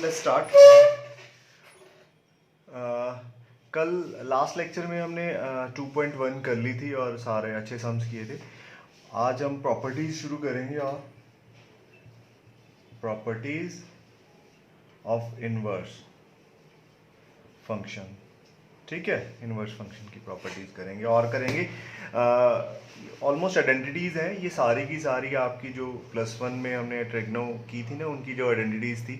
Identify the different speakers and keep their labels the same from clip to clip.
Speaker 1: Let's start. कल last lecture में हमने 2.1 कर ली थी और सारे अच्छे सम्स किए थे। आज हम प्रॉपर्टीज शुरू करेंगे और प्रॉपर्टीज ऑफ इनवर्स फंक्शन। ठीक है, इनवर्स फंक्शन की प्रॉपर्टीज करेंगे और करेंगे ऑलमोस्ट आइडेंटिटीज हैं ये सारी की सारी। आपकी जो +1 में हमने ट्रिग्नो की थी ना, उनकी जो आइडेंटिटीज थी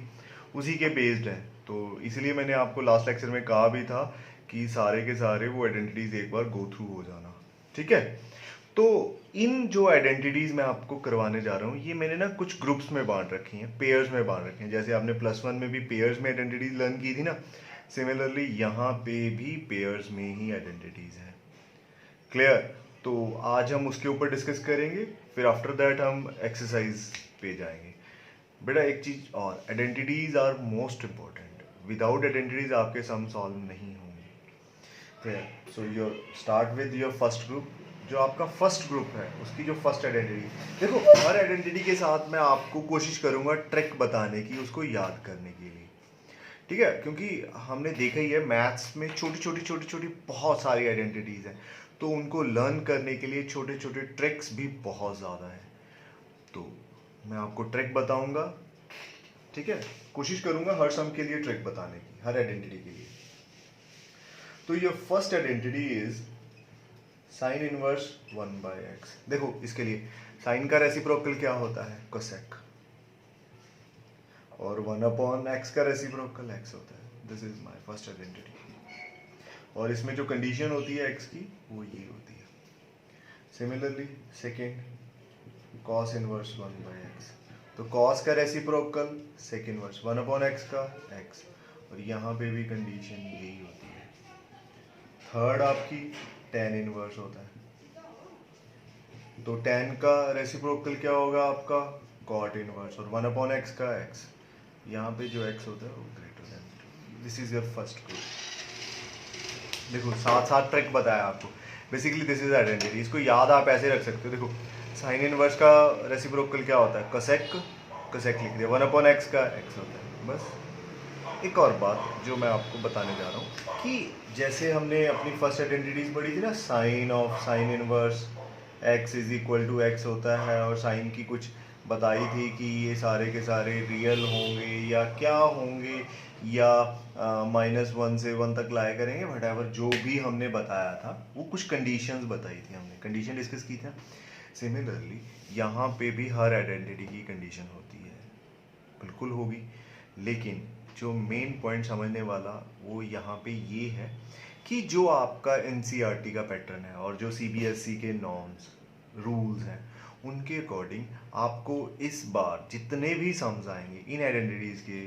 Speaker 1: उसी के बेस्ड है। तो इसलिए मैंने आपको लास्ट लेक्चर में कहा भी था कि सारे के सारे वो आइडेंटिटीज एक बार गो थ्रू हो जाना। ठीक है, तो इन जो आइडेंटिटीज मैं आपको करवाने जा रहा हूँ ये मैंने ना कुछ ग्रुप्स में बांट रखी हैं, पेयर्स में बांट रखी हैं। जैसे आपने +1 में भी पेयर्स में आइडेंटिटीज लर्न की थी ना, सिमिलरली यहाँ पे भी पेयर्स में ही आइडेंटिटीज हैं। क्लियर? तो आज हम उसके ऊपर डिस्कस करेंगे, फिर आफ्टर दैट हम एक्सरसाइज पे जाएंगे। बेटा एक चीज और, identities are most important. Without identities आपके सम सॉल्व नहीं होंगे। Clear? So your start with your first group. जो आपका फर्स्ट ग्रुप है उसकी जो फर्स्ट आइडेंटिटी, देखो हर आइडेंटिटी के साथ मैं आपको कोशिश करूंगा ट्रिक बताने की, उसको याद करने के लिए। ठीक है, क्योंकि हमने देखा ही है मैथ्स में छोटी छोटी बहुत सारी आइडेंटिटीज हैं, तो उनको लर्न करने के लिए छोटे छोटे ट्रिक्स भी बहुत ज़्यादा हैं। तो मैं आपको ट्रिक बताऊंगा। ठीक है, कोशिश करूंगा हर सम के लिए ट्रिक बताने की, हर आइडेंटिटी के लिए। तो ये first identity is sine inverse 1/x। देखो इसके लिए साइन का रेसिप्रोकल क्या होता है? कोसेक। और 1/x का रेसिप्रोकल x होता है। This is my first identity. और इसमें जो कंडीशन होती है x की वो ये होती है। Similarly second, cos inverse 1/x। तो cos का रेसिप्रोकल सेक इनवर्स 1/x का x, और यहाँ पे भी कंडीशन यही होती है। थर्ड आपकी tan इनवर्स होता है। तो tan का रेसिप्रोकल क्या होगा आपका? cot इनवर्स, और 1/x का x। यहाँ पे जो x होता है वो greater than. This is your first group. देखो साथ साथ ट्रिक बताया आपको। Basically this is identity. इसको याद आप ऐसे रख सकते हो। देखो साइन इनवर्स का रेसिप्रोकल क्या होता है? कोसेक। कोसेक लिख दिया। 1/x का x होता है। बस एक और बात जो मैं आपको बताने जा रहा हूँ कि जैसे हमने अपनी फर्स्ट आइडेंटिटीज पढ़ी थी ना, sine of sine inverse x is equal to x होता है, और साइन की कुछ बताई थी कि ये सारे के सारे रियल होंगे या क्या होंगे, या -1 से 1 तक लाया करेंगे, वट जो भी हमने बताया था वो कुछ कंडीशंस बताई थी, हमने कंडीशन डिस्कस की थी। सिमिलरली यहाँ पे भी हर आइडेंटिटी की कंडीशन होती है, बिल्कुल होगी। लेकिन जो मेन पॉइंट समझने वाला वो यहाँ पे ये है कि जो आपका एनसीईआरटी का पैटर्न है और जो सीबीएसई के नॉर्म्स रूल्स हैं उनके अकॉर्डिंग आपको इस बार जितने भी सम्स आएंगे इन आइडेंटिटीज के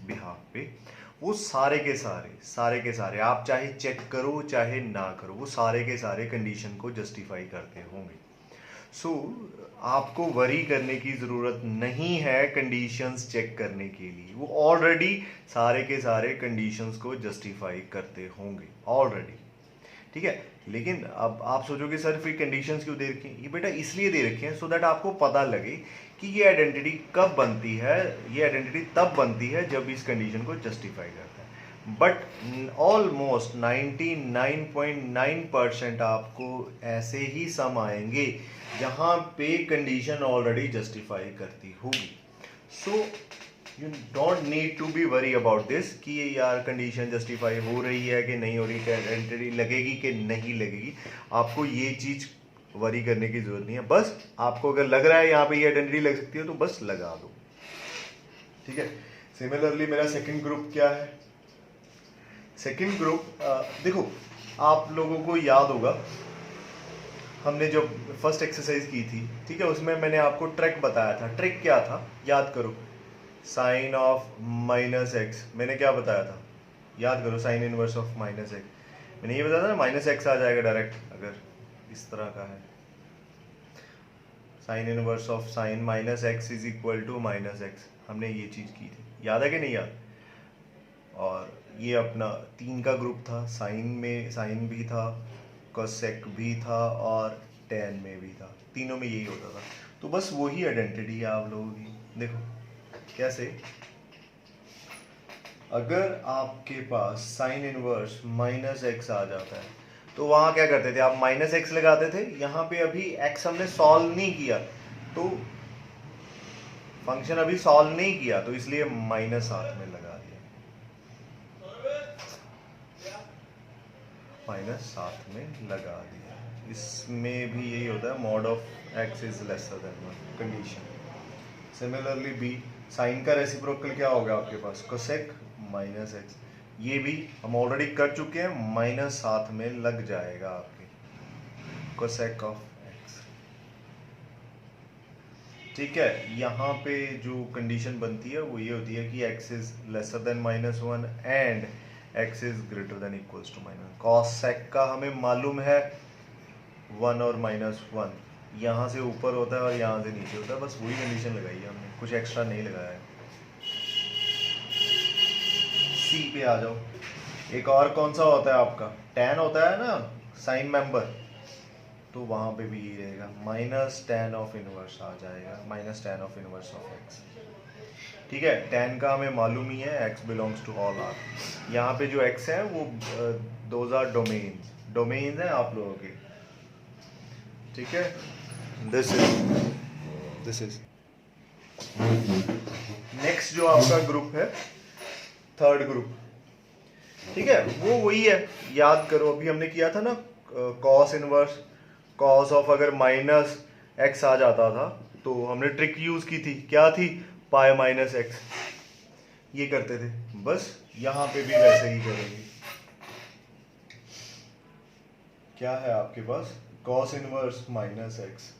Speaker 1: बिहाफ पे, वो सारे के सारे आप चाहे चेक करो चाहे ना करो, वो सारे के सारे कंडीशन को जस्टिफाई करते होंगे। सो आपको वरी करने की ज़रूरत नहीं है कंडीशंस चेक करने के लिए, वो ऑलरेडी सारे के सारे कंडीशंस को जस्टिफाई करते होंगे ऑलरेडी। ठीक है, लेकिन अब आप सोचोगे सर फिर कंडीशंस क्यों दे रखी हैं? ये बेटा इसलिए दे रखे हैं सो दैट आपको पता लगे कि ये आइडेंटिटी कब बनती है। ये आइडेंटिटी तब बनती है जब इस कंडीशन को जस्टिफाई करता है। बट ऑलमोस्ट 99.9% आपको ऐसे ही सम आएंगे जहां पे कंडीशन ऑलरेडी जस्टिफाई करती होगी। So you don't need to be worry about this कि ये यार कंडीशन जस्टिफाई हो रही है कि नहीं हो रही, आइडेंटिटी लगेगी कि नहीं लगेगी। आपको ये चीज़ वरी करने की जरूरत नहीं है। बस आपको अगर लग रहा है यहाँ पे ये आइडेंटिटी लग सकती है तो बस लगा दो। ठीक है, सिमिलरली मेरा सेकंड ग्रुप क्या है? सेकंड ग्रुप देखो आप लोगों को याद होगा हमने जो फर्स्ट एक्सरसाइज की थी, ठीक है, उसमें मैंने आपको ट्रिक बताया था। ट्रिक क्या था याद करो? Sine of -x। मैंने क्या बताया था याद करो? Sine inverse of -x। मैंने ये बताया था ना, -x आ जाएगा डायरेक्ट अगर इस तरह का है। Sine inverse of sine -x is equal to -x। हमने ये चीज़ की थी, याद है कि नहीं याद? और ये अपना 3 का ग्रुप था। साइन में साइन भी था, कोसेक भी था, और टेन में भी था। तीनों में यही होता था। तो बस वही आइडेंटिटी है आप लोगों की। देखो कैसे, अगर आपके पास साइन इनवर्स माइनस एक्स आ जाता है तो वहां क्या करते थे आप, माइनस एक्स लगाते थे। यहाँ पे अभी एक्स हमने सॉल्व नहीं किया, तो फंक्शन अभी सॉल्व नहीं किया, तो इसलिए माइनस साथ में लगा दिया, माइनस साथ में लगा दिया। इसमें भी यही होता है, mod of x is lesser than one condition. Similarly B, sine का रेसिप्रोकल क्या होगा आपके पास, कोसेक माइनस एक्स। ये भी हम ऑलरेडी कर चुके हैं, माइनस साथ में लग जाएगा आपके, कोसेक ऑफ एक्स। ठीक है, यहाँ पे जो कंडीशन बनती है वो ये होती है कि x is lesser than minus one and x is greater than equals to minus. Cosec का हमें मालूम है वन और माइनस वन, यहाँ से ऊपर होता है और यहाँ से नीचे होता है, बस वही कंडीशन लगाई है हमने, कुछ एक्स्ट्रा नहीं लगाया है। सी पे आ जाओ। एक और कौन सा होता है आपका, tan होता है ना साइन मेंबर, तो वहां पे भी ये रहेगा, माइनस tan ऑफ इनवर्स आ जाएगा, minus tan of inverse of x. ठीक है, tan का हमें मालूम ही है, x belongs to all R. यहाँ पे जो x है वो दोज आर डोमेन्स, डोमेन्स हैं आप लोगों के। ठीक है, दिस इज नेक्स्ट जो आपका ग्रुप है, थर्ड ग्रुप। ठीक है, वो वही है, याद करो अभी हमने किया था ना, कॉस इनवर्स, कॉस ऑफ अगर माइनस एक्स आ जाता था तो हमने ट्रिक यूज की थी, क्या थी, पाई माइनस एक्स, ये करते थे। बस यहाँ पे भी वैसे ही करेंगे। क्या है आपके पास, cos inverse minus x,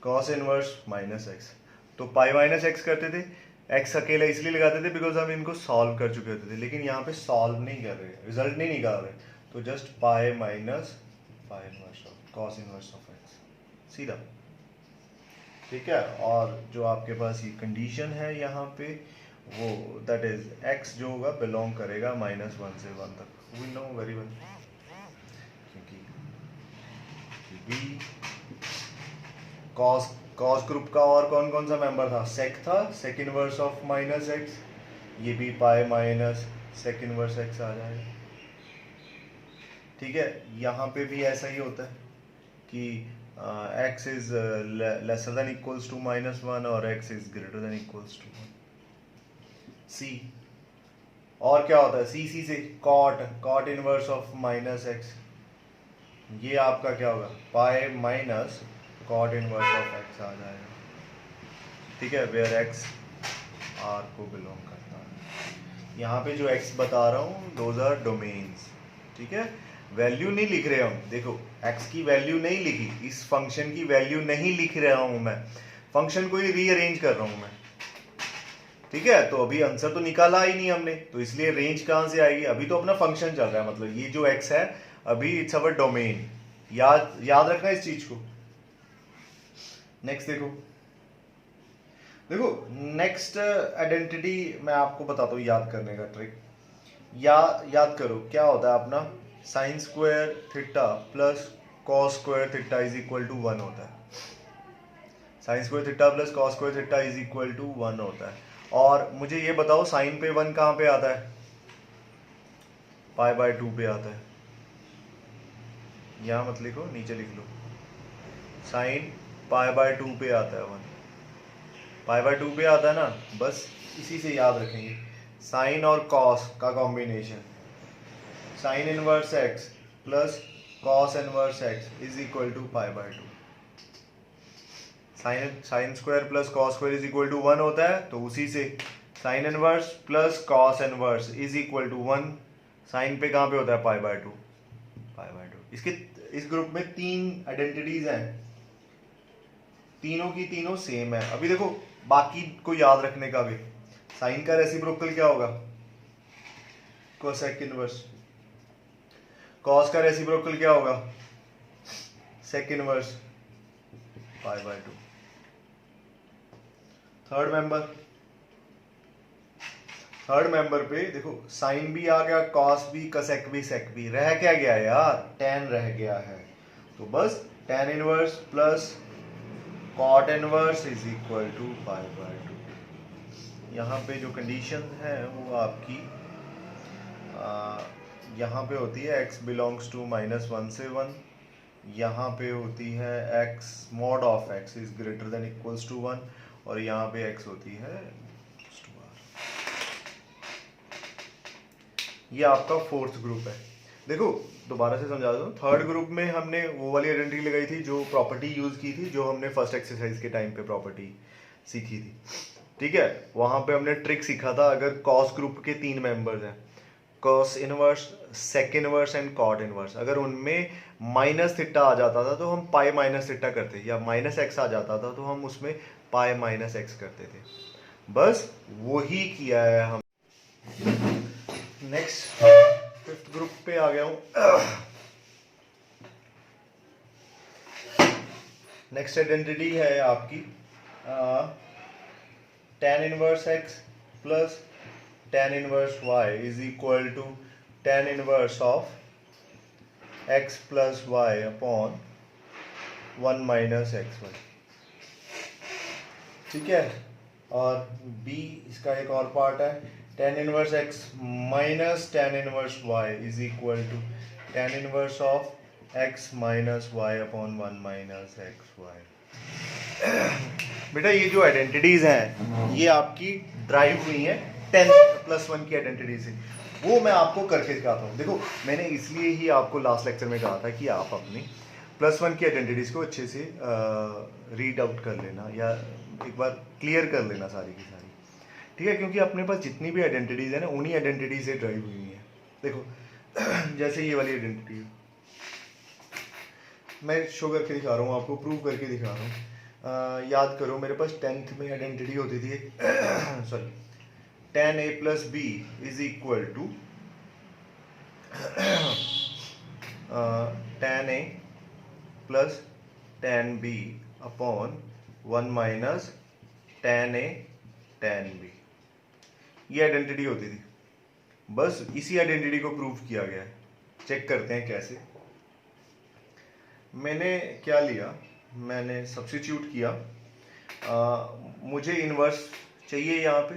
Speaker 1: cos inverse minus x, तो पाई माइनस एक्स करते थे। एक्स अकेला इसलिए लगाते थे बिकॉज हम इनको सॉल्व कर चुके होते थे, लेकिन यहाँ पे सॉल्व नहीं कर रहे, रिजल्ट नहीं निकाल रहे, तो just pi minus pi inverse of cos inverse of x, सीधा। ठीक है, और जो आपके पास ये कंडीशन है यहाँ पे, वो दैट इज एक्स जो होगा बिलोंग करेगा माइनस वन से वन तक, वी नो वेरी वेल, क्योंकि बी कॉस, कॉस ग्रुप का और कौन कौन सा मेंबर था, सेक था, sec inverse of minus x, ये भी pi minus sec inverse x आ जाएगा। ठीक है, यहाँ पे भी ऐसा ही होता है कि x is lesser than equals to minus one और x is greater than equals to one. See, और क्या होता है, सी सी से cot, cot inverse of minus x, ये आपका क्या होगा, pi minus cot inverse of x आ जाएगा। ठीक है, वेयर एक्स आर को बिलोंग करता है। यहाँ पे जो एक्स बता रहा हूँ दोज आर डोमेन्स। ठीक है, वैल्यू नहीं लिख रहे हम, देखो एक्स की वैल्यू नहीं लिखी, इस फंक्शन की वैल्यू नहीं लिख रहा हूँ मैं, फंक्शन को ही रीअरेंज कर रहा हूँ मैं। ठीक है, तो अभी आंसर तो निकाला ही नहीं हमने, तो इसलिए रेंज कहाँ से आएगी, अभी तो अपना फंक्शन चल रहा है, मतलब ये जो एक्स है अभी इट्स अवर डोमेन, याद रखना इस चीज को। नेक्स्ट देखो, देखो नेक्स्ट आइडेंटिटी मैं आपको बताता हूँ याद करने का ट्रिक। याद करो क्या होता है अपना, sine square theta plus cos square theta is equal to one होता है। Sine square theta plus cos square theta is equal to one होता है। और मुझे ये बताओ साइन पे वन कहाँ पे आता है, पाई बाय टू पे आता है। यहाँ मत लिखो, नीचे लिख लो, साइन पाई बाय टू पे आता है वन, पाई बाय टू पे आता है ना, बस इसी से याद रखेंगे। साइन और कॉस का combination, sine inverse x plus cos inverse x is equal to pi by two. Sine square plus cos square is equal to one होता है, तो उसी से sine inverse plus cos inverse is equal to one, sine पे कहाँ पे होता है, pi by two, pi by two. इसके इस ग्रुप में तीन आइडेंटिटीज हैं, तीनों की तीनों सेम है। अभी देखो बाकी को याद रखने का भी, साइन का रेसिप्रोकल क्या होगा, कोसेक इनवर्स। कॉस का रेसिप्रोकल क्या होगा, sec inverse pi by two. Third member पे देखो साइन भी आ गया, कॉस भी, कसेक भी, सेक भी, रह क्या गया यार, tan रह गया है, तो बस tan inverse plus cot inverse is equal to pi by two. यहाँ पे जो कंडीशन है वो आपकी यहाँ पे होती है x बिलोंग्स टू -1 से 1, यहाँ पे होती है x mod of x is greater than equals to 1, और यहाँ पे x होती है equals to r। ये आपका फोर्थ ग्रुप है। देखो दोबारा से समझा दूं, थर्ड ग्रुप में हमने वो वाली आइडेंटिटी लगाई थी जो प्रॉपर्टी यूज की थी, जो हमने फर्स्ट एक्सरसाइज के टाइम पे प्रॉपर्टी सीखी थी, ठीक है। वहां पे हमने ट्रिक सीखा था, अगर कॉस ग्रुप के 3 मेंबर्स हैं, cos inverse, sec inverse and cot inverse, अगर उनमें माइनस थीटा आ जाता था तो हम पाई माइनस थीटा करते, या माइनस एक्स आ जाता था तो हम उसमें पाई माइनस एक्स करते थे। बस वही किया है हम। नेक्स्ट फिफ्थ ग्रुप पे आ गया हूं। नेक्स्ट आइडेंटिटी है आपकी tan inverse x plus tan inverse y is equal to tan inverse of x plus y upon 1 minus x y, ठीक है। और b इसका एक और पार्ट है, tan inverse x minus tan inverse y is equal to tan inverse of x minus y upon 1 minus x y. बेटा ये जो आइडेंटिटीज हैं ये आपकी ड्राइव हुई हैं 10+1 की आइडेंटिटी से, वो मैं आपको करके दिखाता हूँ। देखो मैंने इसलिए ही आपको लास्ट लेक्चर में कहा था कि आप अपनी +1 की आइडेंटिटीज को अच्छे से रीड आउट कर लेना, या एक बार क्लियर कर लेना सारी की सारी, ठीक है, क्योंकि अपने पास जितनी भी आइडेंटिटीज है ना उन्हीं आइडेंटिटी से ड्राइव हुई है। देखो जैसे ये वाली आइडेंटिटी है, मैं शो करके दिखा रहा हूँ आपको, प्रूव करके दिखा रहा हूँ। याद करो मेरे पास 10th में आइडेंटिटी होती थी sorry, tan a plus B is equal to tan a plus tan b upon 1 minus tan a tan b, ये आइडेंटिटी होती थी। बस इसी आइडेंटिटी को प्रूव किया गया है। चेक करते हैं कैसे। मैंने क्या लिया, मैंने सब्स्टिट्यूट किया, मुझे इन्वर्स चाहिए यहाँ पे,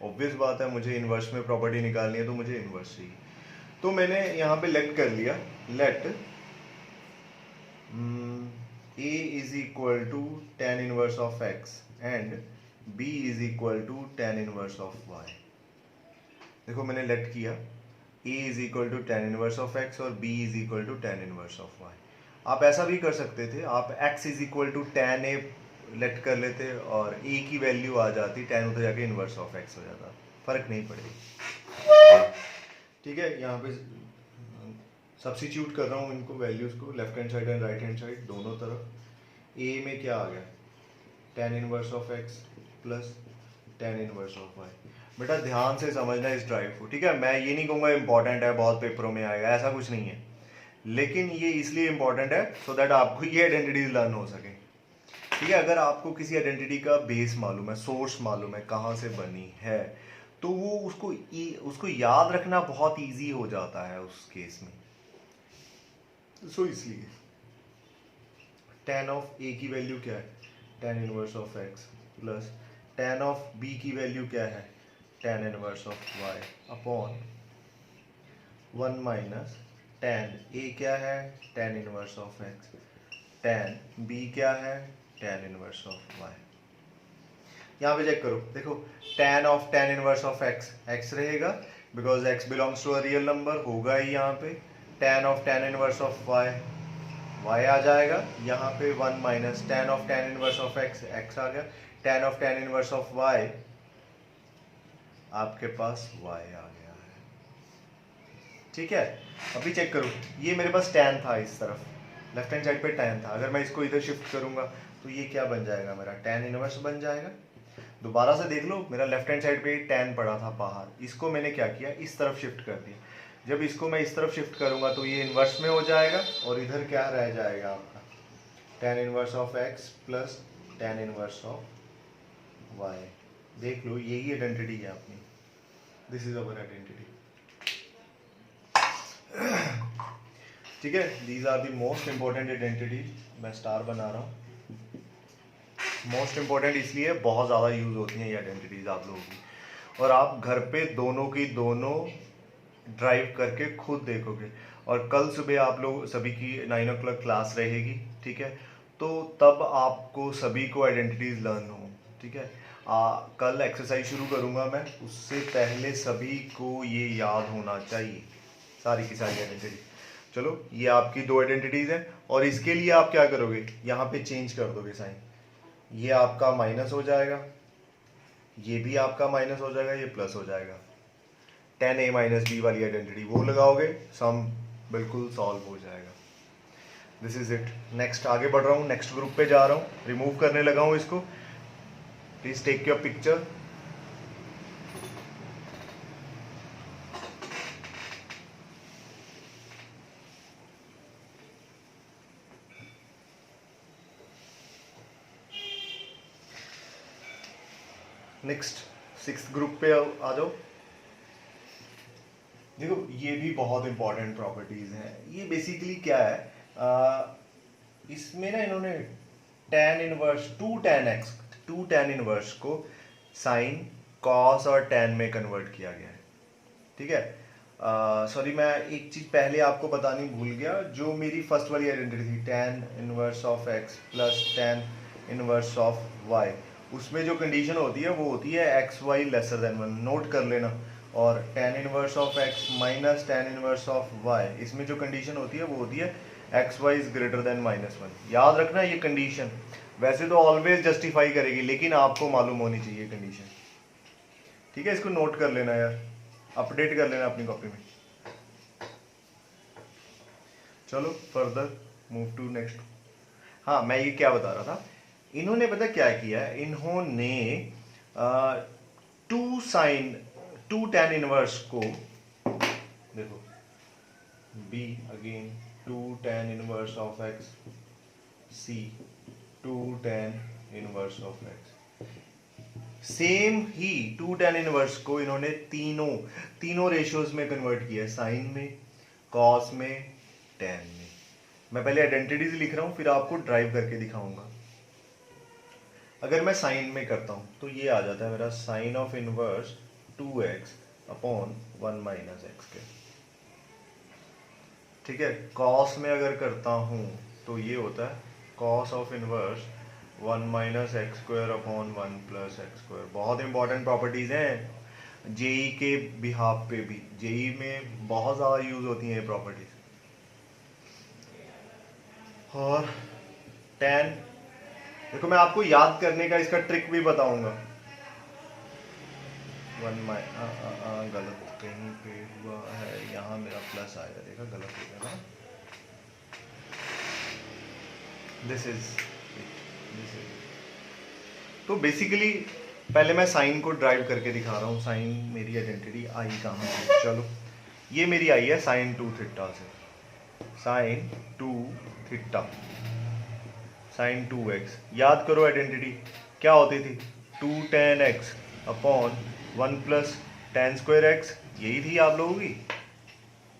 Speaker 1: ऑब्वियस बात है मुझे इन्वर्स में प्रॉपर्टी निकालनी है तो मुझे इन्वर्स चाहिए। तो मैंने यहाँ पे लेट कर लिया, let a is equal to tan inverse of x and b is equal to tan inverse of y। देखो मैंने लेट किया, a is equal to tan inverse of x और b is equal to tan inverse of y। आप ऐसा भी कर सकते थे, आप x is equal to tan a let कर लेते और a की वैल्यू आ जाती, tan उधर जाके इनवर्स ऑफ x हो जाता, फर्क नहीं पड़ेगा, ठीक है। यहाँ पे सब्स्टिट्यूट कर रहा हूँ इनको वैल्यूज को, left hand side and right hand side दोनों तरफ। a में क्या आ गया, tan inverse of x plus tan inverse of y। बेटा ध्यान से समझना इस ड्राइव को, ठीक है। मैं ये नहीं कहूँगा इंपॉर्टेंट है, बहुत पेपरों में आएगा, ऐसा कुछ नहीं है, लेकिन ये इसलिए इंपॉर्टेंट है सो दैट आपको ये आइडेंटिटीज लर्न हो सके, ठीक है। अगर आपको किसी आइडेंटिटी का बेस मालूम है, सोर्स मालूम है, कहाँ से बनी है, तो वो उसको याद रखना बहुत इजी हो जाता है उस केस में। सो इसलिए tan ऑफ a की वैल्यू क्या है, tan inverse of x plus tan of b की वैल्यू क्या है, tan inverse of y upon 1 minus tan a क्या है, tan inverse of x, tan b क्या है, tan इनवर्स ऑफ y। यहाँ पे चेक करो, देखो tan of tan inverse of x x रहेगा because x belongs to a real number, होगा ही यहाँ पे। tan of tan inverse of y y आ जाएगा यहाँ पे 1 minus tan of tan inverse of x x आ गया, tan of tan inverse of y आपके पास y आ गया है, ठीक है। अभी चेक करो, ये मेरे पास tan था, इस तरफ लेफ्ट हैंड साइड पे tan था, अगर मैं इसको इधर शिफ्ट करूंगा तो ये क्या बन जाएगा, मेरा tan इनवर्स बन जाएगा। दोबारा से देख लो, मेरा लेफ्ट हैंड साइड पे tan पड़ा था बाहर, इसको मैंने क्या किया, इस तरफ शिफ्ट कर दिया। जब इसको मैं इस तरफ शिफ्ट करूंगा तो ये इन्वर्स में हो जाएगा, और इधर क्या रह जाएगा आपका tan inverse of x plus tan inverse of y। देख लो यही आइडेंटिटी है अपनी, दिस इज अवर आइडेंटिटी, ठीक है। These are the most important identity, मैं स्टार बना रहा हूँ। मोस्ट इंपॉर्टेंट इसलिए बहुत ज़्यादा यूज होती हैं ये आइडेंटिटीज आप लोगों की, और आप घर पे दोनों की दोनों ड्राइव करके खुद देखोगे। और कल सुबह आप लोग सभी की 9 o'clock क्लास रहेगी, ठीक है, तो तब आपको सभी को आइडेंटिटीज लर्न हो, ठीक है। कल एक्सरसाइज शुरू करूंगा मैं, उससे पहले सभी को ये याद होना चाहिए, सारी की सारी आइडेंटिटी। चलो, ये आपकी 2 आइडेंटिटीज हैं, और इसके लिए आप क्या करोगे, यहाँ पे चेंज कर दोगे साइन, ये आपका माइनस हो जाएगा, ये भी आपका माइनस हो जाएगा, ये प्लस हो जाएगा। tan a माइनस बी वाली आइडेंटिटी वो लगाओगे, सम बिल्कुल सॉल्व हो जाएगा। This is it. नेक्स्ट आगे बढ़ रहा हूँ, नेक्स्ट ग्रुप पे जा रहा हूँ, रिमूव करने लगा हूँ इसको। Please take your picture. Next 6th group पे आ जाओ। देखो, ये भी बहुत इंपॉर्टेंट प्रॉपर्टीज हैं। ये बेसिकली क्या है, इसमें ना इन्होंने tan इनवर्स 2 tan इनवर्स को साइन, कॉस और tan में कन्वर्ट किया गया है, ठीक है। सॉरी, मैं एक चीज पहले आपको बतानी भूल गया। जो मेरी फर्स्ट वाली आइडेंटिटी थी tan inverse of x plus tan inverse of y, उसमें जो कंडीशन होती है वो होती है x y lesser than 1, note कर लेना। और tan inverse of x minus tan inverse of y, इसमें जो कंडीशन होती है वो होती है x y is greater than -1। याद रखना ये कंडीशन वैसे तो ऑलवेज जस्टिफाई करेगी, लेकिन आपको मालूम होनी चाहिए कंडीशन, ठीक है। इसको नोट कर लेना यार, अपडेट कर लेना अपनी कॉपी में। चलो फर्दर मूव टू नेक्स्ट। हाँ, मैं ये क्या बता रहा था, इन्होंने पता क्या किया है, इन्होंने टू tan इनवर्स को, देखो b again 2 tan inverse of x, c 2 tan inverse of x, same he 2 tan inverse को इन्होंने तीनों रेशियोज में कन्वर्ट किया है, साइन में, कॉस में, tan में। मैं पहले आइडेंटिटीज लिख रहा हूं, फिर आपको ड्राइव करके दिखाऊंगा। अगर मैं साइन में करता हूं तो ये आ जाता है मेरा sine of inverse 2x upon 1 minus x के, ठीक है। कॉस में अगर करता हूं तो ये होता है cos of inverse 1 minus x square upon 1 plus x square. बहुत इंपॉर्टेंट प्रॉपर्टीज हैं जेई के बिहाफ पे भी, जेई में बहुत ज़्यादा यूज होती हैं ये प्रॉपर्टीज। और tan, देखो मैं आपको याद करने का इसका ट्रिक भी बताऊंगा। गलत कहीं पे हुआ है, यहाँ मेरा प्लस आएगा, देखा गलत हो गया ना। दिस इज तो बेसिकली पहले मैं साइन को ड्राइव करके दिखा रहा हूँ। साइन मेरी आइडेंटिटी आई कहाँ से, चलो ये मेरी आई है साइन 2 थीटा से, साइन 2 थीटा साइन 2x। याद करो आइडेंटिटी क्या होती थी, 2 tan x upon 1 plus tan square x, यही थी आप लोगों की,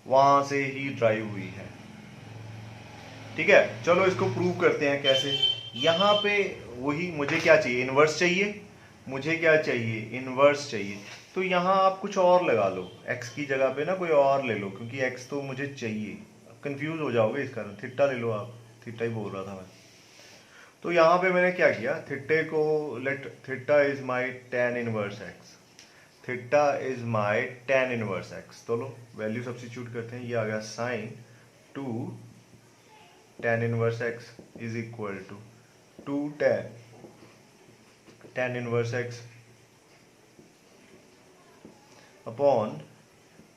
Speaker 1: वहां से ही ड्राइव हुई है, ठीक है। चलो इसको प्रूव करते हैं कैसे। यहाँ पे वही, मुझे क्या चाहिए, इनवर्स चाहिए, मुझे क्या चाहिए, इनवर्स चाहिए। तो यहाँ आप कुछ और लगा लो, x की जगह पे ना कोई और ले लो, क्योंकि x तो मुझे चाहिए। कंफ्यूज हो जाओगे इस कारण, थीटा ले लो आप, थीटा ही बोल रहा था मैं। तो यहाँ पे मैंने क्या किया, थीटे को late theta is my tan inverse x, theta is my tan inverse x। तो लो वैल्यू सब्स्टिट्यूट करते हैं, ये आ गया sine 2 tan inverse x is equal to 2 tan inverse x upon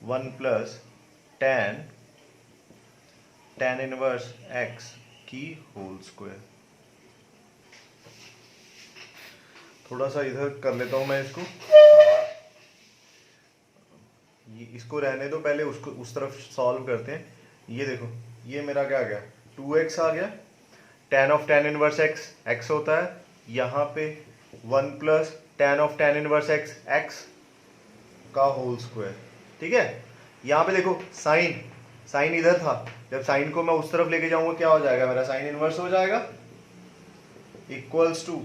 Speaker 1: 1 plus tan inverse x की whole square. थोड़ा सा इधर कर लेता हूं मैं इसको, ये इसको रहने दो, पहले उसको उस तरफ सॉल्व करते हैं। ये देखो, ये मेरा क्या आ गया, 2x आ गया, tan of tan inverse x x होता है, यहाँ पे 1 plus tan of tan inverse x x का होल स्क्वायर, ठीक है। यहाँ पे देखो साइन इधर था, जब साइन को मैं उस तरफ लेके जाऊंगा क्या हो जाएगा, मेरा साइन इनवर्स हो जाएगा, equals to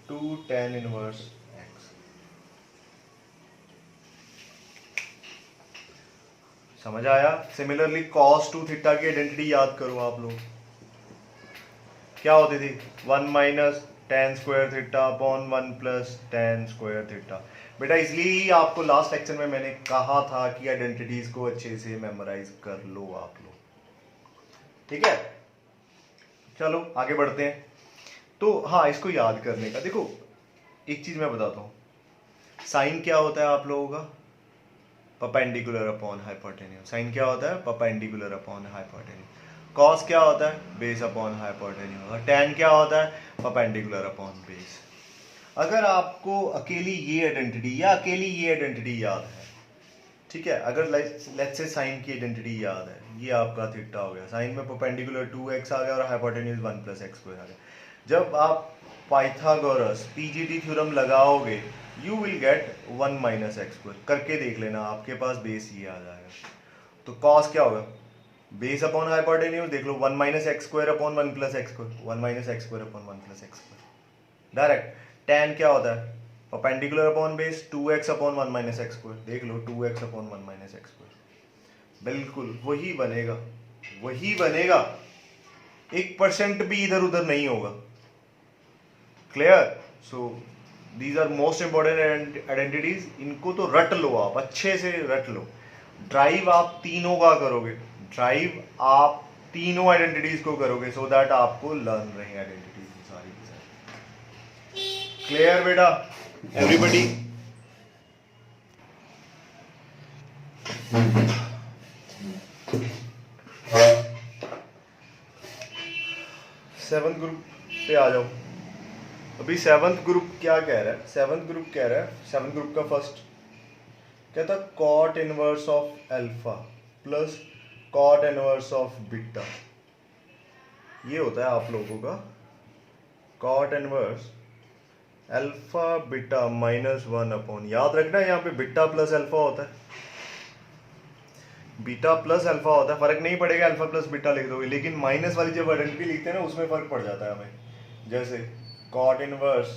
Speaker 1: 2 tan inverse x। समझ आया? सिमिलरली cos 2 थीटा की आइडेंटिटी याद करो आप लोग, क्या होती थी? 1 minus tan square theta upon 1 plus tan square theta. बेटा इसलिए ही आपको लास्ट लेक्चर में मैंने कहा था कि आइडेंटिटीज को अच्छे से मेमोराइज कर लो आप लोग, ठीक है? चलो आगे बढ़ते हैं। तो हाँ, इसको याद करने का देखो, एक चीज मैं बताता हूँ, साइन क्या होता है आप लोगों का? Perpendicular upon hypotenuse. साइन क्या होता है? Perpendicular upon hypotenuse. कॉस क्या होता है? Base upon hypotenuse. और टेन क्या होता है? Perpendicular upon base. अगर आपको अकेली ये आइडेंटिटी या अकेली ये आइडेंटिटी याद है, ठीक है, अगर लेट्स से साइन की आइडेंटिटी याद है, ये आपका थीटा हो गया, साइन में परपेंडिकुलर 2x आ गया और हाइपोटेन्यूज 1 प्लस एक्स स्क्वायर आ गया। जब आप पाइथागोरस पीजीटी थ्योरम लगाओगे, you will get 1 minus x square. करके देख लेना, आपके पास बेस ये आ जाएगा। तो कॉस क्या होगा? बेस अपॉन हाइपोटेन्यूज, देख लो 1 minus x square upon 1 plus x square, 1 minus x square upon 1 plus x square direct. Ten क्या होता है? Perpendicular upon base 2x upon 1 minus x square, देख लो 2x upon 1 minus x square. बिल्कुल वही बनेगा, वही बनेगा, 1% भी इधर उधर नहीं होगा। Clear? So these are most important identities, इनको तो रट लो आप, अच्छे से रट लो। ड्राइव आप तीनों का करोगे, ड्राइव आप तीनों आइडेंटिटीज को करोगे, सो दैट आपको लर्न रहे आइडेंटिटीज सारी की सारी। क्लियर बेटा? एवरीबडी? सेवंथ ग्रुप पे आ जाओ। अभी सेवंथ ग्रुप क्या कह रहा है? सेवंथ ग्रुप कह रहा है, सेवंथ ग्रुप का फर्स्ट कहता है cot inverse of alpha plus cot inverse of beta. ये होता है आप लोगों का cot inverse alpha beta minus 1 upon, याद रखना यहाँ पे बीटा प्लस अल्फा होता है, बीटा प्लस अल्फा होता है, फर्क नहीं पड़ेगा, अल्फा प्लस बीटा लिख दोगे, लेकिन माइनस वाली जब आइडेंटिटी लिखते हैं ना, उसमें फर्क पड़ जाता है हमें। जैसे cot inverse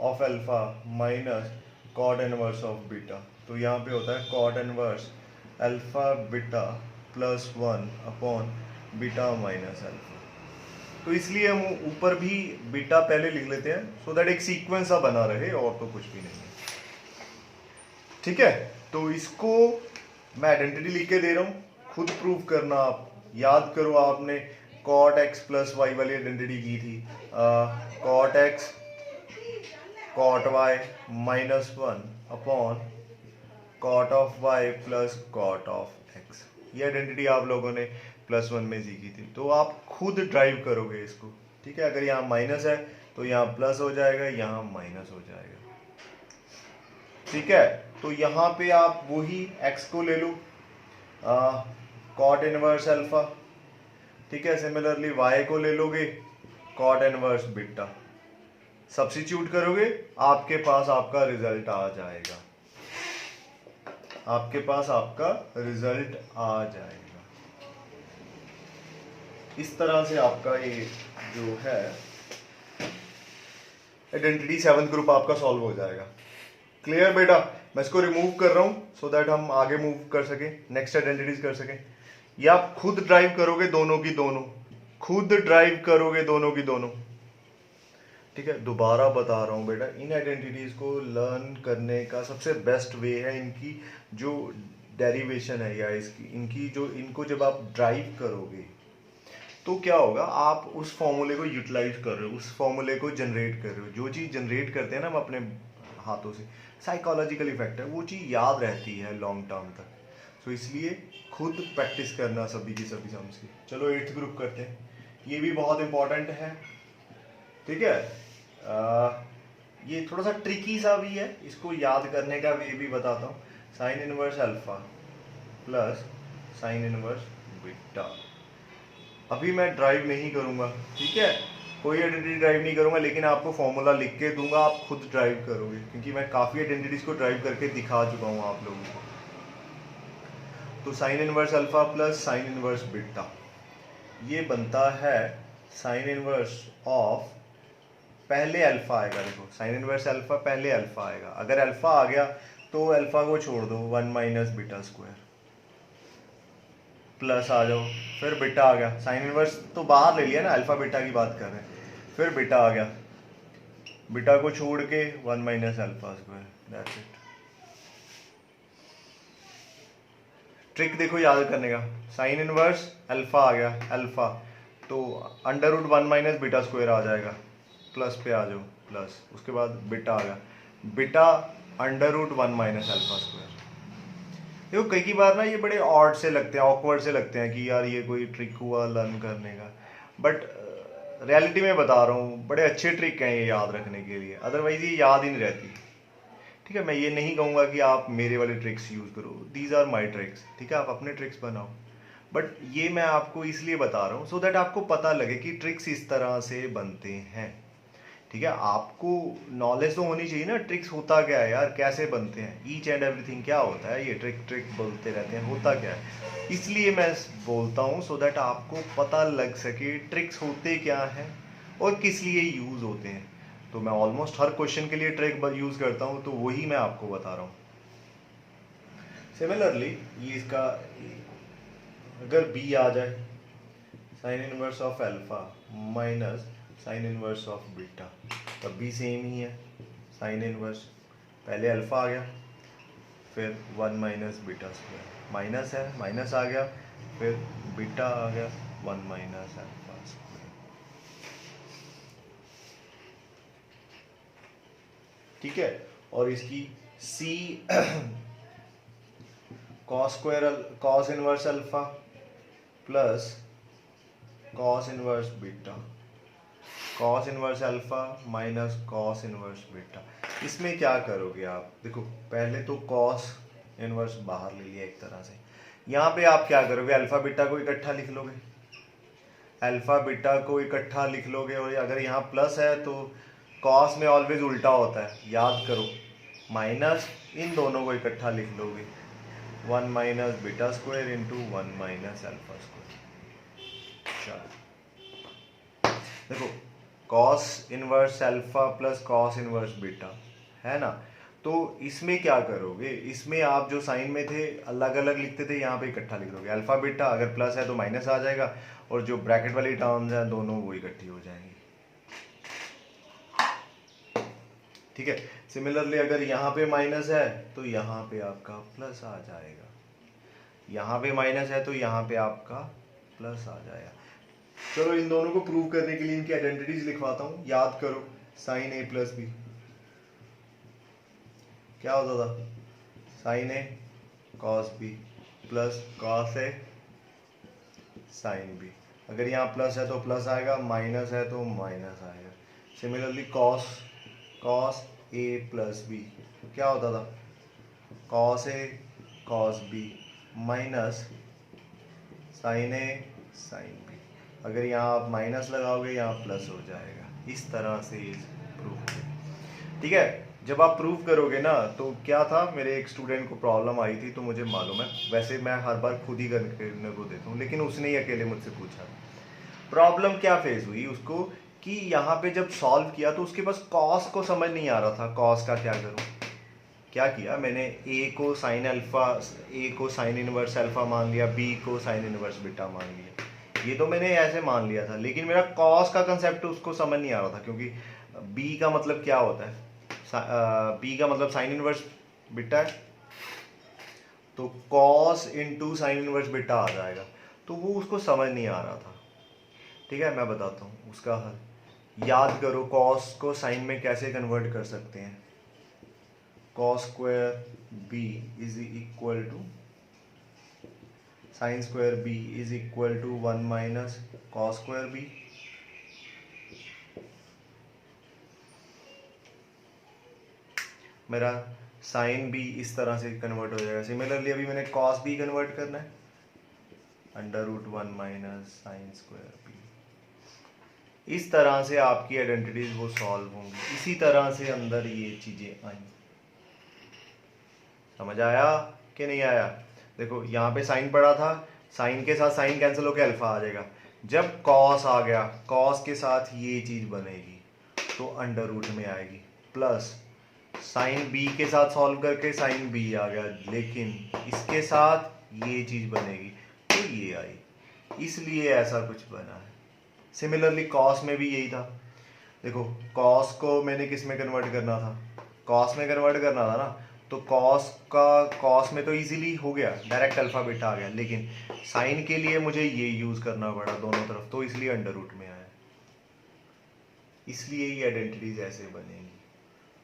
Speaker 1: of alpha minus cot inverse of beta, तो यहाँ पे होता है cot inverse alpha beta plus 1 upon beta minus alpha. तो इसलिए हम ऊपर भी बीटा पहले लिख लेते हैं, सो दैट एक सीक्वेंस सा बना रहे, और तो कुछ भी नहीं है, ठीक है? तो इसको मैं आइडेंटिटी लिख के दे रहा हूँ, खुद प्रूव करना आप। याद करो, आपने कॉट एक्स प्लस वाई वाली आइडेंटिटी की थी, cot x cot y minus 1 upon cot of y plus cot of x. ये आइडेंटिटी आप लोगों ने प्लस 1 में सीखी थी, तो आप खुद ड्राइव करोगे इसको, ठीक है? अगर यहाँ माइनस है तो यहाँ प्लस हो जाएगा, यहाँ माइनस हो जाएगा, ठीक है? तो यहाँ पे आप वही x को ले लो, कॉट इनवर्स अल्फा, ठीक है? सिमिलरली y को ले लोगे कॉट इनवर्स बीटा, सब्स्टिट्यूट करोगे, आपके पास आपका रिजल्ट आ जाएगा, आपके पास आपका रिजल्ट आ जाएगा। इस तरह से आपका ये जो है आइडेंटिटी सेवंथ ग्रुप आपका सॉल्व हो जाएगा। क्लियर बेटा? मैं इसको रिमूव कर रहा हूं सो दैट हम आगे मूव कर सकें, नेक्स्ट आइडेंटिटीज कर सकें। ये आप खुद ड्राइव करोगे दोनों की दोनों, खुद ड्राइव करोगे दोनों की दोनों, ठीक है? दोबारा बता रहा हूं बेटा, इन आइडेंटिटीज को लर्न करने का सबसे बेस्ट वे है इनकी जो डेरिवेशन है, या इसकी इनकी जो इनको जब आप ड्राइव करोगे तो क्या होगा, आप उस फॉर्मूले को यूटिलाइज कर रहे हो, उस फॉर्मूले को जनरेट कर रहे हो। जो चीज़ जनरेट करते हैं ना हम अपने हाथों से, साइकोलॉजिकल इफेक्ट है, वो चीज़ याद रहती है लॉन्ग टर्म तक। तो इसलिए खुद प्रैक्टिस करना सभी की सभी समझ के। चलो 8th ग्रुप करते हैं, ये भी बहुत इंपॉर्टेंट है, ठीक है? ये थोड़ा सा ट्रिकी सा भी है, इसको याद करने का वे भी बताता हूँ। Sign inverse alpha plus sign inverse beta. अभी मैं ड्राइव नहीं करूंगा, ठीक है? कोई आइडेंटिटी ड्राइव नहीं करूंगा, लेकिन आपको फॉर्मूला लिख के दूंगा, आप खुद ड्राइव करोगे, क्योंकि मैं काफ़ी आइडेंटिटीज को ड्राइव करके दिखा चुका हूँ आप लोगों को। तो sign inverse alpha plus sign inverse beta, ये बनता है साइन इनवर्स ऑफ, पहले अल्फा आएगा, देखो साइन इनवर्स अल्फा पहले अल्फा आएगा, अगर अल्फा आ गया तो अल्फा को छोड़ दो, 1 माइनस बीटा स्क्वायर, प्लस आ जाओ, फिर बीटा आ गया, साइन इनवर्स तो बाहर ले लिया ना, अल्फा बीटा की बात कर रहे हैं, फिर बीटा आ गया, बीटा को छोड़ के 1 minus alpha square, that's it. Trick देखो याद करने का, साइन इनवर्स अल्फा आ गया, अल्फा तो under root 1 minus beta square आ जाएगा, प्लस पे आ जाओ प्लस, उसके बाद बीटा आ गया, beta under root 1 minus alpha square. देखो कई बार ना ये बड़े ऑड से लगते हैं, ऑकवर्ड से लगते हैं कि यार ये कोई ट्रिक हुआ लर्न करने का, बट रियलिटी में बता रहा हूँ बड़े अच्छे ट्रिक हैं ये याद रखने के लिए, अदरवाइज ये याद ही नहीं रहती। ठीक है, मैं ये नहीं कहूँगा कि आप मेरे वाले ट्रिक्स यूज़ करो, दीज आर माई ट्रिक्स, ठीक है, आप अपने ट्रिक्स बनाओ, बट ये मैं आपको इसलिए बता रहा हूँ सो दैट आपको पता लगे कि ट्रिक्स इस तरह से बनते हैं। ठीक है, आपको नॉलेज तो होनी चाहिए ना, ट्रिक्स होता क्या है यार, कैसे बनते हैं, ईच एंड एवरीथिंग क्या होता है, ये ट्रिक ट्रिक बोलते रहते हैं, होता क्या है, इसलिए मैं बोलता हूँ सो दैट आपको पता लग सके ट्रिक्स होते क्या हैं और किस लिए यूज़ होते हैं। तो मैं ऑलमोस्ट हर क्वेश्चन के लिए ट्रिक यूज़ करता हूँ, तो वही मैं आपको बता रहा हूँ। सिमिलरली ये इसका अगर b आ जाए, sign inverse of alpha minus sign inverse of beta, तब भी सेम ही है, साइन इनवर्स पहले अल्फा आ गया, फिर 1 माइनस बीटा स्क्वायर, माइनस है माइनस आ गया, फिर बीटा आ गया 1 माइनस अल्फा स्क्वायर। ठीक है, और इसकी c cos square cos inverse alpha plus cos inverse beta, cos inverse alpha minus cos inverse beta. इसमें क्या करोगे आप, देखो पहले तो कॉस इनवर्स बाहर ले लिया एक तरह से, यहाँ पे आप क्या करोगे, अल्फा बीटा को इकट्ठा लिख लोगे, अल्फा बीटा को इकट्ठा लिख लोगे, और अगर यहाँ प्लस है तो कॉस में ऑलवेज उल्टा होता है, याद करो, माइनस इन दोनों को इकट्ठा लिख लोगे, 1 minus beta square into 1 minus alpha square. चलो देखो, cos inverse alpha plus cos inverse beta है ना, तो इसमें क्या करोगे, इसमें आप जो साइन में थे अलग अलग लिखते थे, यहाँ पे इकट्ठा लिख दोगे, अल्फा बीटा अगर प्लस है तो माइनस आ जाएगा, और जो ब्रैकेट वाली टर्म्स हैं दोनों वो इकट्ठी हो जाएंगी। ठीक है, सिमिलरली अगर यहाँ पे माइनस है तो यहाँ पे आपका प्लस आ जाएगा, यहाँ पे माइनस है तो यहाँ पे आपका प्लस आ जाएगा। चलो इन दोनों को प्रूव करने के लिए इनकी आइडेंटिटीज लिखवाता हूँ, याद करो, साइन ए प्लस बी क्या होता था, sign A cos B plus cos A sine B, अगर यहाँ प्लस है तो प्लस आएगा, माइनस है तो माइनस आएगा। Similarly cos A plus B क्या होता था, cos A cos B minus sign A sine B, अगर यहाँ आप माइनस लगाओगे यहाँ प्लस हो जाएगा, इस तरह से प्रूफ। ठीक है, जब आप प्रूफ करोगे ना, तो क्या था, मेरे एक स्टूडेंट को प्रॉब्लम आई थी, तो मुझे मालूम है, वैसे मैं हर बार खुद ही करने को देता हूँ, लेकिन उसने ही अकेले मुझसे पूछा प्रॉब्लम क्या फेस हुई उसको, कि यहाँ पे जब सॉल्व किया तो उसके पास कॉस को समझ नहीं आ रहा था, कॉस का क्या करूँ। क्या किया मैंने, ए को साइन अल्फा, ए को साइन इनवर्स अल्फा मान लिया, बी को साइन इनवर्स बीटा मान लिया, ये तो मैंने ऐसे मान लिया था, लेकिन मेरा कॉस का कंसेप्ट उसको समझ नहीं आ रहा था, क्योंकि बी का मतलब क्या होता है, बी का मतलब साइन इनवर्स बीटा है, तो cos into sine inverse beta आ जाएगा, तो वो उसको समझ नहीं आ रहा था। ठीक है, मैं बताता हूँ उसका हल, याद करो कॉस को साइन में कैसे कन्वर्ट कर सकते हैं, cos square b is equal to sine square b is equal to 1 minus cos square b, मेरा साइन बी इस तरह से कन्वर्ट हो जाएगा। सिमिलरली अभी मैंने कॉस बी कन्वर्ट करना है, under root 1 minus sine square b, इस तरह से आपकी आइडेंटिटीज वो सॉल्व होंगी, इसी तरह से अंदर ये चीजें आई। समझ आया कि नहीं आया, देखो यहाँ पे साइन पड़ा था, साइन के साथ साइन कैंसिल होकर अल्फा आ जाएगा, जब कॉस आ गया कॉस के साथ ये चीज बनेगी तो अंडर रूट में आएगी, प्लस साइन बी के साथ सॉल्व करके साइन बी आ गया, लेकिन इसके साथ ये चीज बनेगी, तो ये आई, इसलिए ऐसा कुछ बना है। सिमिलरली कॉस में भी यही था। देखो कॉस को मैंने किस में कन्वर्ट करना था, कॉस में कन्वर्ट करना था ना, तो कॉस में तो इजीली हो गया, डायरेक्ट अल्फा बीटा आ गया, लेकिन साइन के लिए मुझे ये यूज करना पड़ा दोनों तरफ, तो इसलिए अंडर रूट में आया। इसलिए ये आइडेंटिटीज ऐसे बनेंगी।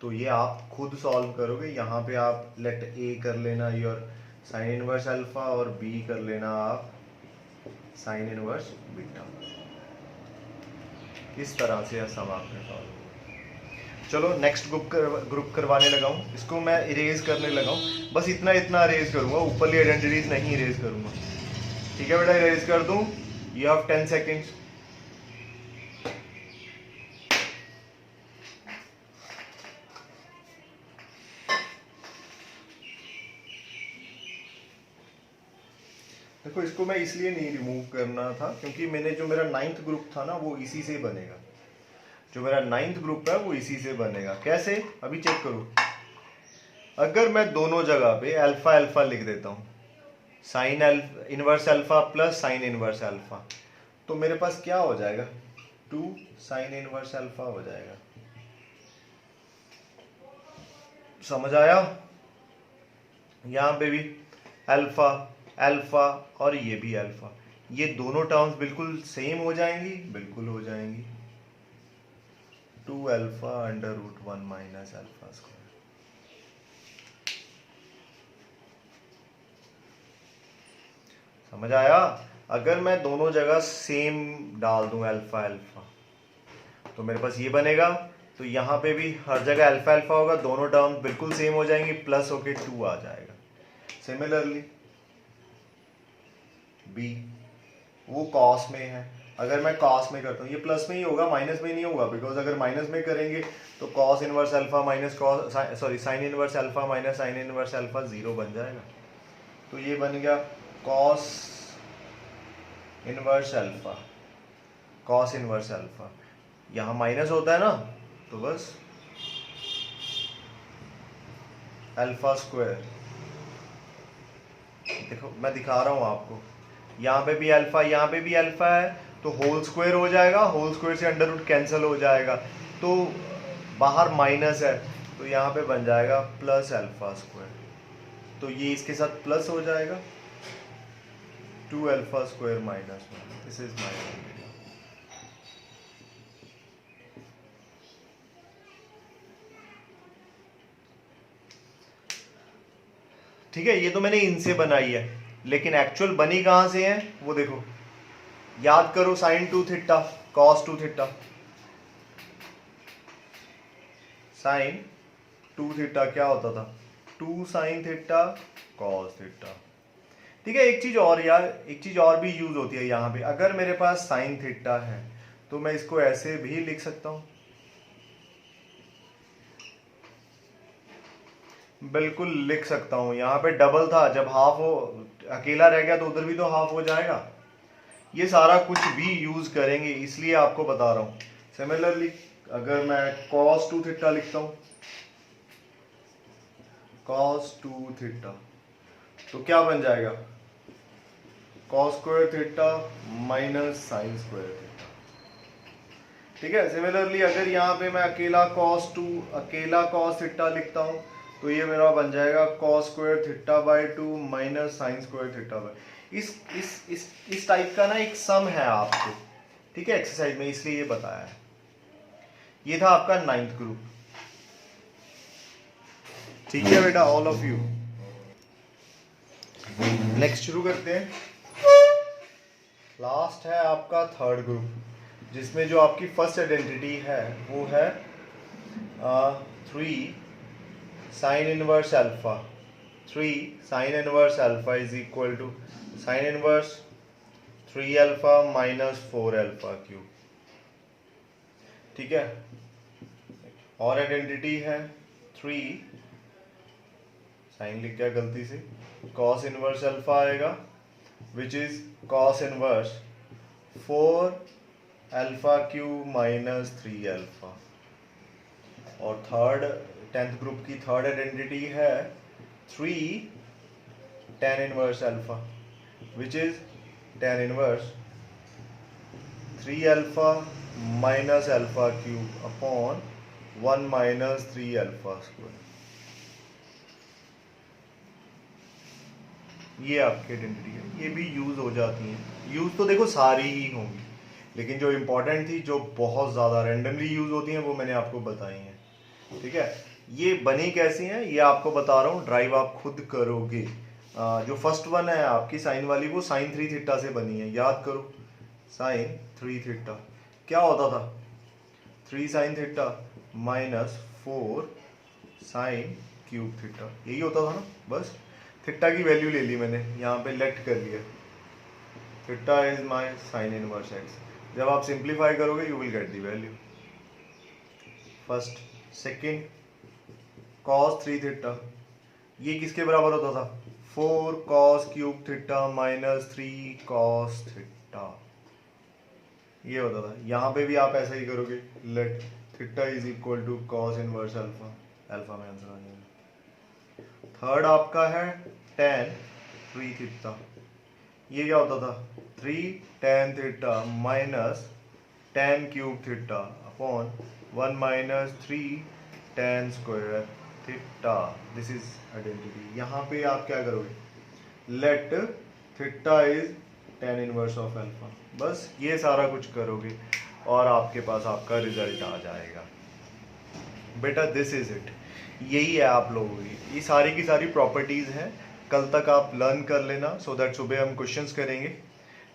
Speaker 1: तो ये आप खुद सॉल्व करोगे। यहाँ पे आप लेट ए कर लेना योर साइन इनवर्स अल्फा और बी कर लेना आप साइन इनवर्स बीटा। इस तरह से सम आपने सॉल्व। चलो नेक्स्ट ग्रुप करवाने लगा हूँ, इसको मैं इरेज करने लगा हूँ। बस इतना इरेज करूंगा, ऊपरली आइडेंटिटीज नहीं इरेज करूंगा। ठीक है बेटा, इरेज कर दूं। You have 10 seconds. देखो इसको मैं इसलिए नहीं रिमूव करना था क्योंकि मैंने जो मेरा 9th ग्रुप था ना वो इसी से बनेगा। जो मेरा 9th ग्रुप है वो इसी से बनेगा। कैसे, अभी चेक करो। अगर मैं दोनों जगह पे अल्फा अल्फा लिख देता हूं, sign inverse alpha plus sign inverse alpha, तो मेरे पास क्या हो जाएगा, 2 साइन इनवर्स अल्फा हो जाएगा। समझ आया? यहां पे भी अल्फा अल्फा और ये भी अल्फा, ये दोनों टर्म्स बिल्कुल सेम हो जाएंगी, बिल्कुल हो जाएंगी। 2 alpha under root 1 minus alpha square. समझ आया? अगर मैं दोनों जगह सेम डाल दूं अल्फा अल्फा, तो मेरे पास ये बनेगा। तो यहां पे भी हर जगह अल्फा अल्फा होगा, दोनों टर्म बिल्कुल सेम हो जाएंगी, प्लस होके 2 आ जाएगा। सिमिलरली बी, वो कॉस में है, अगर मैं कॉस में करता हूँ ये प्लस में ही होगा, माइनस में नहीं होगा, बिकॉज अगर माइनस में करेंगे तो cos inverse alpha minus cos sorry sine inverse alpha minus sign inverse alpha 0 बन जाएगा। तो ये बन गया cos inverse alpha, cos inverse alpha. यहाँ माइनस होता है ना, तो बस अल्फा स्क्वायर। देखो मैं दिखा रहा हूँ आपको, यहाँ पे भी अल्फा, यहाँ पे भी अल्फा है, तो होल स्क्वायर हो जाएगा, होल स्क्वायर से अंडर रूट कैंसिल हो जाएगा, तो बाहर माइनस है, तो यहाँ पे बन जाएगा प्लस अल्फा स्क्वायर। तो ये इसके साथ प्लस हो जाएगा, 2 alpha square minus 1। This is my idea. ठीक है, ये तो मैंने इनसे बनाई है, लेकिन एक्चुअल बनी कहां से है वो देखो। याद करो, sine 2 theta cos 2 theta, sine 2 theta क्या होता था, 2 साइन थीटा कॉस थीटा। ठीक है, एक चीज और यार, एक चीज और भी यूज होती है यहाँ पे। अगर मेरे पास साइन थीटा है तो मैं इसको ऐसे भी लिख सकता हूं, बिल्कुल लिख सकता हूं। यहाँ पे डबल था, जब हाफ हो अकेला रह गया तो उधर भी तो हाफ हो जाएगा। ये सारा कुछ भी यूज करेंगे, इसलिए आपको बता रहा हूं। सिमिलरली अगर मैं cos 2 थीटा लिखता हूं, cos 2 थीटा, तो क्या बन जाएगा, cos square theta minus sine square theta. ठीक है, सिमिलरली अगर यहाँ पे मैं अकेला cos थीटा लिखता हूं, तो ये मेरा बन जाएगा cos square theta by 2 minus sine square theta by. इस टाइप का ना एक सम है आपको, ठीक है, एक्सरसाइज में, इसलिए ये बताया है। ये था आपका 9th ग्रुप। ठीक है बेटा, ऑल ऑफ यू। नेक्स्ट शुरू करते हैं। लास्ट है आपका 3rd ग्रुप, जिसमें जो आपकी फर्स्ट आइडेंटिटी है वो है 3 sine inverse alpha. 3 sine inverse alpha is equal to sine inverse 3 alpha minus 4 alpha cube. ठीक है, और आइडेंटिटी है 3, साइन लिख गया गलती से, कॉस इनवर्स अल्फा आएगा which is cos inverse 4 alpha cube minus 3 alpha. और 10th ग्रुप की 3rd आइडेंटिटी है 3 tan inverse alpha which is tan inverse 3 alpha minus alpha cube upon 1 minus 3 alpha square. ये आपकी आइडेंटिटी है, ये भी use हो जाती हैं। यूज तो देखो सारी ही होंगी, लेकिन जो इंपॉर्टेंट थी, जो बहुत ज़्यादा रैंडमली यूज होती हैं, वो मैंने आपको बताई हैं। ठीक है, ये बनी कैसी हैं ये आपको बता रहा हूँ, ड्राइव आप खुद करोगे। जो फर्स्ट वन है आपकी साइन वाली, वो साइन 3 थीटा से बनी है, याद करो। साइन 3 थीटा क्या होता था, 3 sine theta minus 4 sine cube theta, यही होता था ना। बस थीटा की वैल्यू ले ली मैंने, यहाँ पे लेट कर लिया, theta is my sign inverse x. जब आप सिंप्लीफाई करोगे you will get the value. First second cos 3 theta, ये किसके बराबर होता था, 4 cos cube theta minus 3 cos theta, ये होता था। यहाँ पे भी आप ऐसा ही करोगे, let theta is equal to cos inverse alpha, alpha में आंसर आ जाएगा। थर्ड आपका है tan 3 थीटा, ये क्या होता था, 3 tan theta minus tan cube theta upon 1 minus 3 tan square theta. This is identity. यहाँ पे आप क्या करोगे, let theta is tan inverse of alpha, बस ये सारा कुछ करोगे और आपके पास आपका रिजल्ट आ जाएगा। बेटा दिस इज इट, यही है आप लोगों की, ये सारी की सारी प्रॉपर्टीज हैं। कल तक आप लर्न कर लेना, सो दैट सुबह हम क्वेश्चंस करेंगे,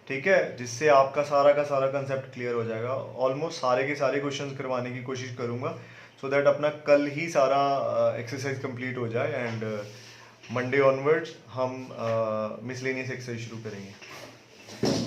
Speaker 1: ठीक है, जिससे आपका सारा का सारा कंसेप्ट क्लियर हो जाएगा। ऑलमोस्ट सारे के सारे क्वेश्चंस करवाने की कोशिश करूंगा, सो दैट अपना कल ही सारा एक्सरसाइज कंप्लीट हो जाए एंड मंडे ऑनवर्ड्स हम मिसलेनियस एक्सरसाइज शुरू करेंगे।